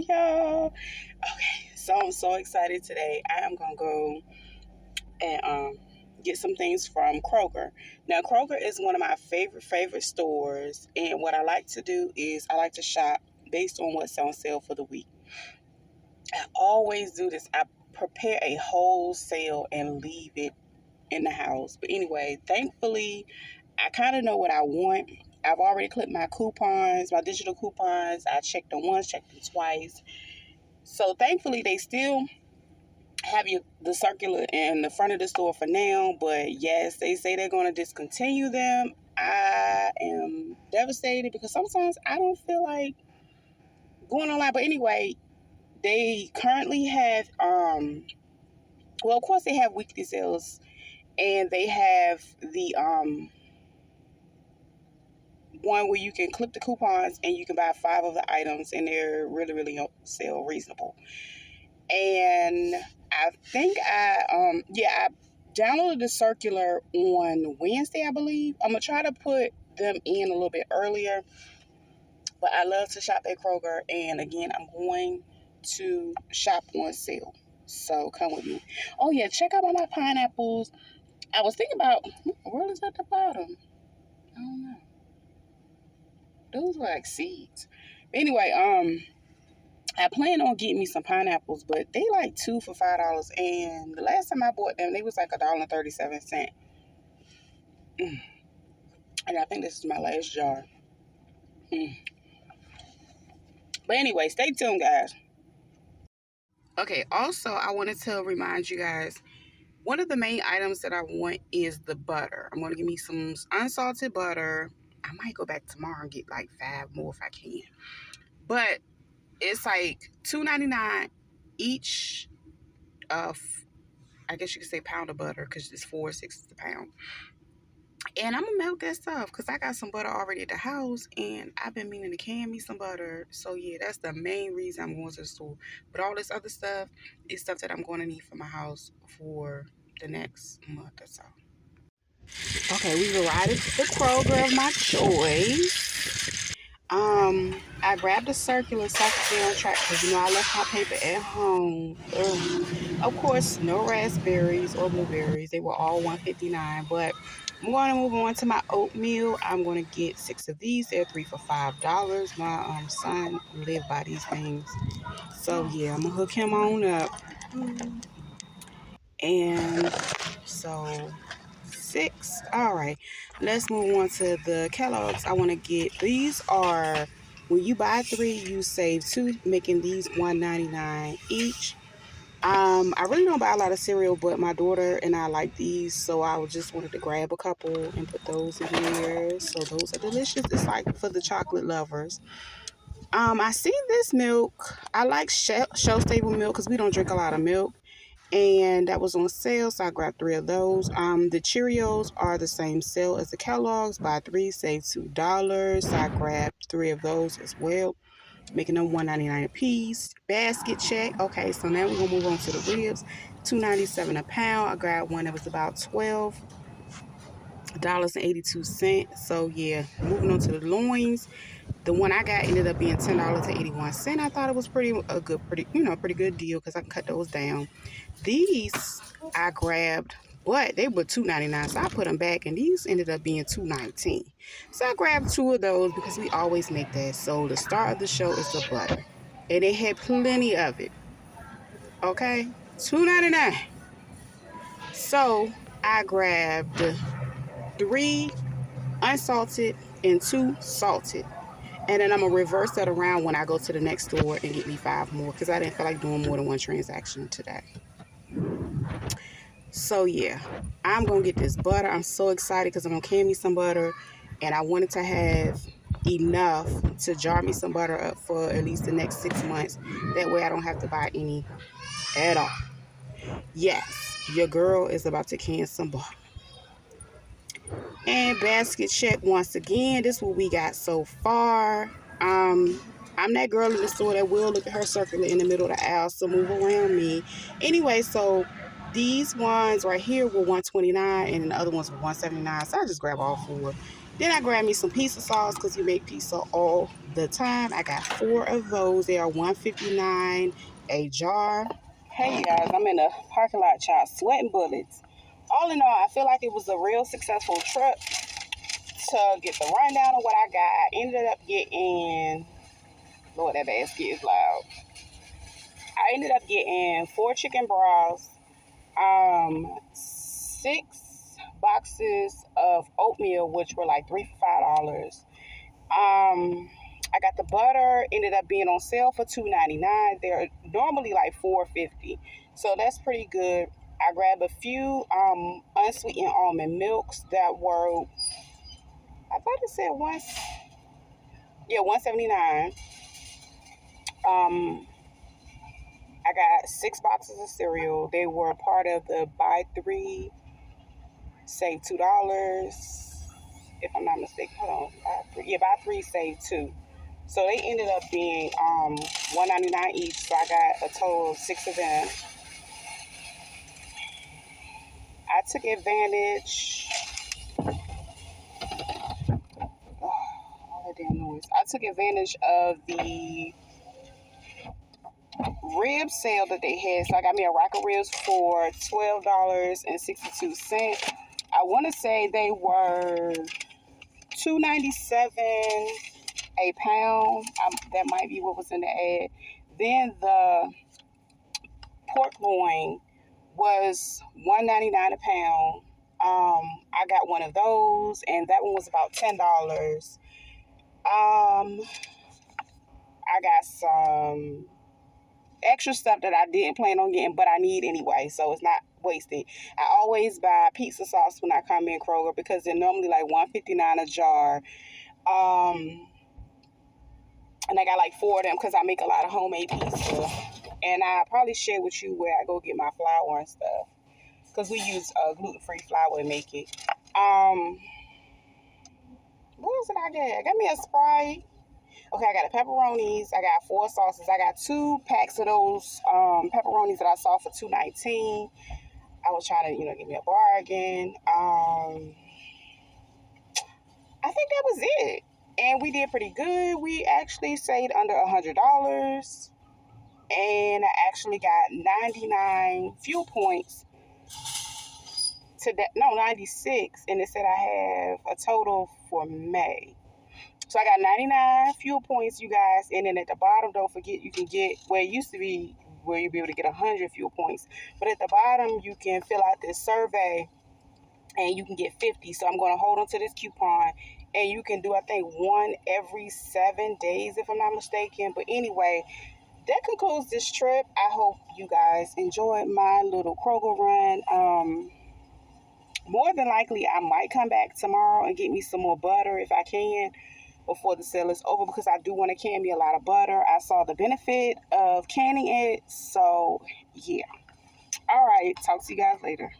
y'all. Okay, so I'm so excited today. I am gonna go and get some things from Kroger. Now, Kroger is one of my favorite stores, and what I like to do is I like to shop based on what's on sale for the week. I always do this. I prepare a whole sale and leave it in the house. But anyway, thankfully, I kind of know what I want. I've already clipped my coupons, my digital coupons. I checked them once, checked them twice. So thankfully, they still have the circular in the front of the store for now. But yes, they say they're going to discontinue them. I am devastated because sometimes I don't feel like going online. But anyway, they currently have, well, of course, they have weekly sales, and they have the one where you can clip the coupons and you can buy 5 of the items, and they're really on sale reasonable. And I think I downloaded the circular on Wednesday, I believe. I'm gonna try to put them in a little bit earlier, but I love to shop at Kroger, and again, I'm going to shop on sale, so come with me. Oh yeah, check out all my pineapples. I was thinking about, where is at the bottom? I don't know. Those were like seeds. Anyway, I plan on getting me some pineapples, but they like 2 for $5. And the last time I bought them, they was like $1.37. And I think this is my last jar. But anyway, stay tuned, guys. Okay, also, I wanted to remind you guys, one of the main items that I want is the butter. I'm going to give me some unsalted butter. I might go back tomorrow and get like 5 more if I can. But it's like $2.99 each of, I guess you could say, pound of butter, because it's 4.60 a pound. And I'm gonna melt that stuff because I got some butter already at the house, and I've been meaning to can me some butter. So yeah, that's the main reason I'm going to the store. But all this other stuff is stuff that I'm going to need for my house for the next month or so. Okay, we've arrived at the Kroger of my choice. I grabbed a circular so I could stay on track because, I left my paper at home. Ugh. Of course, no raspberries or blueberries. They were all $1.59, but I'm going to move on to my oatmeal. I'm going to get 6 of these. They're 3 for $5. My son lived by these things. So, yeah, I'm going to hook him on up. And so 6. All right, let's move on to the Kellogg's. I want to get, these are, when you buy 3, you save 2, making these $1.99 each. I really don't buy a lot of cereal, but my daughter and I like these, so I just wanted to grab a couple and put those in here. So those are delicious. It's like for the chocolate lovers. I seen this milk. I like shelf stable milk because we don't drink a lot of milk, and that was on sale, so I grabbed 3 of those. The Cheerios are the same sale as the Kellogg's. Buy 3, save $2. So I grabbed 3 of those as well, making them $1.99 a piece. Basket check. Okay, so now we're gonna move on to the ribs. $2.97 a pound. I grabbed one that was about $12.82. So yeah, moving on to the loins. The one I got ended up being $10.81. I thought it was pretty good deal because I can cut those down. These I grabbed, but they were $2.99, so I put them back, and these ended up being $2.19. So I grabbed 2 of those because we always make that. So the star of the show is the butter, and they had plenty of it. Okay, $2.99. So I grabbed 3 unsalted and 2 salted. And then I'm going to reverse that around when I go to the next store and get me 5 more because I didn't feel like doing more than one transaction today. So, yeah, I'm going to get this butter. I'm so excited because I'm going to can me some butter. And I wanted to have enough to jar me some butter up for at least the next 6 months. That way I don't have to buy any at all. Yes, your girl is about to can some butter. And basket check once again. This is what we got so far. I'm that girl in the store that will look at her circular in the middle of the aisle, so move around me. Anyway, so these ones right here were $129 and the other ones were $179. So I just grab all 4. Then I grabbed me some pizza sauce because you make pizza all the time. I got 4 of those. They are $1.59 a jar. Hey, you guys, I'm in a parking lot, child, sweating bullets. All in all, I feel like it was a real successful trip. To get the rundown of what I got, I ended up getting, Lord, that basket is loud. I ended up getting 4 chicken broths, 6 boxes of oatmeal, which were like 3 for $5. I got the butter, ended up being on sale for $2.99. They're normally like $4.50, so that's pretty good. I grabbed a few unsweetened almond milks that were, I thought it said $1.79. I got 6 boxes of cereal. They were part of the buy 3, save $2. If I'm not mistaken, hold on. Buy 3, save 2. So they ended up being $1.99 each. So I got a total of 6 of them. I took advantage. All that damn noise. I took advantage of the rib sale that they had. So I got me a rack of ribs for $12.62. I want to say they were $2.97 a pound. That might be what was in the ad. Then the pork loin was $1.99 a pound. I got one of those, and that one was about $10. I got some extra stuff that I didn't plan on getting, but I need anyway, so it's not wasted. I always buy pizza sauce when I come in Kroger because they're normally like $1.59 a jar. And I got like 4 of them because I make a lot of homemade pizza. And I probably share with you where I go get my flour and stuff, because we use gluten-free flour to make it. What else did I get? I got me a Sprite. Okay, I got the pepperonis. I got 4 sauces. I got 2 packs of those pepperonis that I saw for $2.19. I was trying to, get me a bargain. I think that was it. And we did pretty good. We actually saved under $100. And I actually got 99 fuel points today. No, 96. And it said I have a total for May. So I got 99 fuel points, you guys. And then at the bottom, don't forget, you can get, where it used to be where you'd be able to get 100 fuel points. But at the bottom, you can fill out this survey and you can get 50. So I'm going to hold on to this coupon. And you can do, I think, one every 7 days, if I'm not mistaken. But anyway, that concludes this trip. I hope you guys enjoyed my little Kroger run. More than likely, I might come back tomorrow and get me some more butter if I can before the sale is over, because I do want to can me a lot of butter. I saw the benefit of canning it. So, yeah. All right. Talk to you guys later.